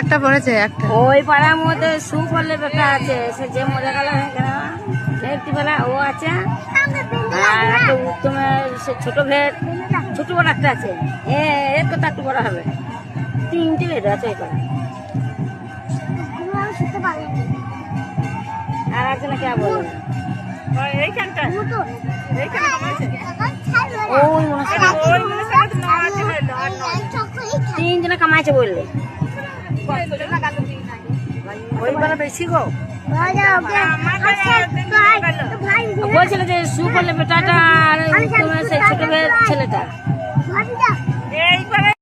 একটা পড়েছে একটা। ওই পাড়ার মধ্যে সুফলে বেটা আছে, সে যে মরে গেল বেলা ও আছে। আর একটা উত্তমের সে ছোট ভেদ, ছোট বড় একটা আছে, এর তো একটু বড় হবে। তিনটে ভেদ আছে ওই পাড়া। আর আছে না কে বলে এইখানটা তিনজনে কামাইছে বললে ওই বেলা বেশি গো। বলছিল যে সুফলে বেটাটা আর উত্তমের সেই ছোট ভেদ ছেলেটা।